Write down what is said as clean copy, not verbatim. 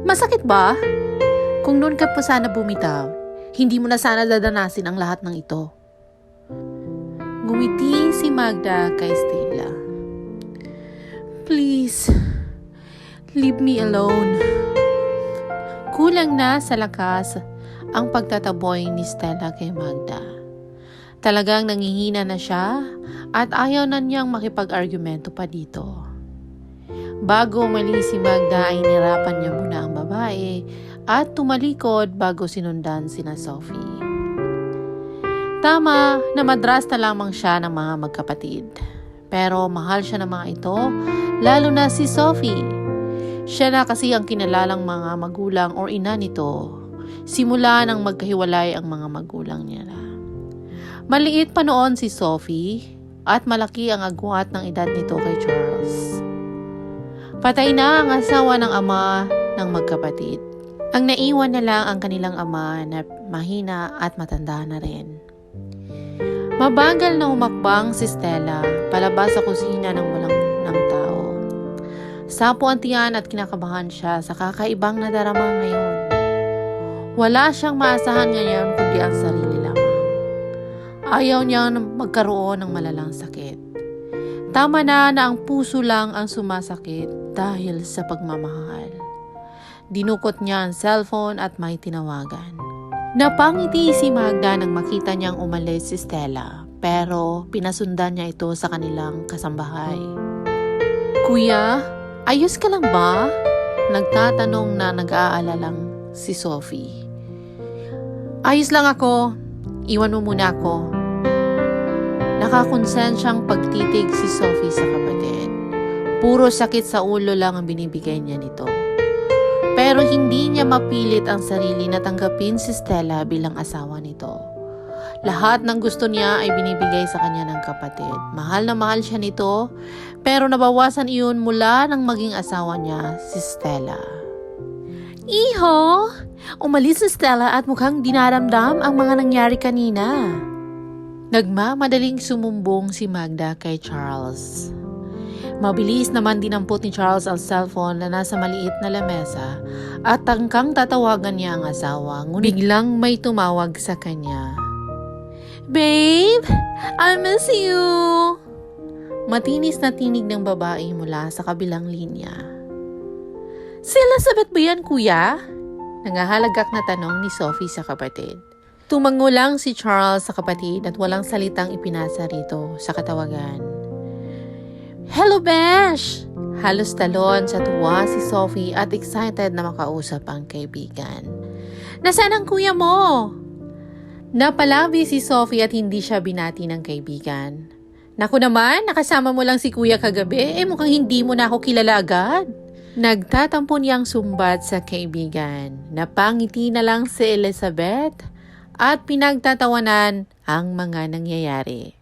Masakit ba? Kung noon ka pa sana bumitaw, hindi mo na sana dadanasin ang lahat ng ito. Ngumiti si Magda kay Stella. Please, leave me alone. Kulang na sa lakas ang pagtataboy ni Stella kay Magda. Talagang nangihina na siya at ayaw na niyang makipag-argumento pa dito. Bago umalis si Magda ay nirapan niya muna ang babae at tumalikod bago sinundan sina Sophie. Tama na madras na lamang siya ng mga magkapatid. Pero mahal siya ng mga ito, lalo na si Sophie. Siya na kasi ang kinalalang mga magulang o ina nito. Simula nang magkahiwalay ang mga magulang niya. Maliit pa noon si Sophie at malaki ang agwat ng edad nito kay Charles. Patay na ang asawa ng ama ng magkapatid. Ang naiwan na lang ang kanilang ama na mahina at matanda na rin. Mabagal na humakbang si Stella palabas sa kusina ng walang ng tao. Sapo ang tiyan at kinakabahan siya sa kakaibang nadarama ngayon. Wala siyang maasahan ngayon kundi ang sarili lamang. Ayaw niyang magkaroon ng malalang sakit. Tama na ang puso lang ang sumasakit dahil sa pagmamahal. Dinukot niya ang cellphone at may tinawagan. Napangiti si Magda nang makita niyang umalis si Stella, pero pinasundan niya ito sa kanilang kasambahay. Kuya, ayos ka lang ba? Nagtatanong na nag-aalalang si Sophie. Ayos lang ako. Iwan mo muna ako. Nakakonsensyang pagtitig si Sophie sa kapatid. Puro sakit sa ulo lang ang binibigay niya nito. Pero hindi niya mapilit ang sarili na tanggapin si Stella bilang asawa nito. Lahat ng gusto niya ay binibigay sa kanya ng kapatid. Mahal na mahal siya nito, pero nabawasan iyon mula nang maging asawa niya si Stella. Iho! Umalis si Stella at mukhang dinaramdam ang mga nangyari kanina. Nagmamadaling sumumbong si Magda kay Charles. Mabilis naman dinampot ni Charles ang cellphone na nasa maliit na lamesa at tangkang tatawagan niya ang asawa, ngunit biglang may tumawag sa kanya. Babe, I miss you! Matinis na tinig ng babae mula sa kabilang linya. Si Elizabeth ba yan, kuya? Nangahalagak na tanong ni Sophie sa kapatid. Tumango lang si Charles sa kapatid at walang salitang ipinasa rito sa katawagan. Hello, Besh! Halos talon sa tuwa si Sophie at excited na makausap ang kaibigan. Nasaan ang kuya mo? Napalabi si Sophie at hindi siya binati ng kaibigan. Naku naman, nakasama mo lang si kuya kagabi, mukhang hindi mo na ako kilala agad. Nagtatampo niyang sumbat sa kaibigan. Napangiti na lang si Elizabeth at pinagtatawanan ang mga nangyayari.